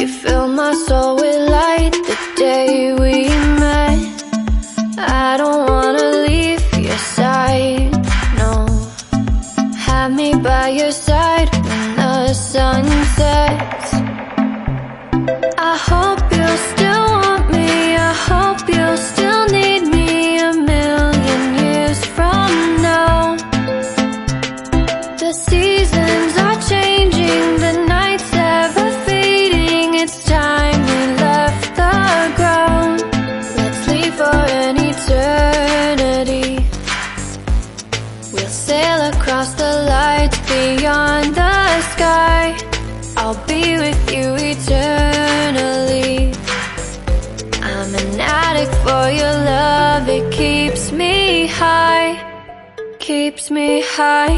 You fill my soul with light the day we met. I don't wanna leave your side, no. Have me by your side when the sun sets. I hope you'll still want me, I hope you'll still need me 1,000,000 years from now. The seasons are changing, the nights ever fading. It's time we left the ground. Let's leave for an eternity. We'll sail across the lights beyond the sky. I'll be with you eternally. I'm an addict for your love, it keeps me high, keeps me high.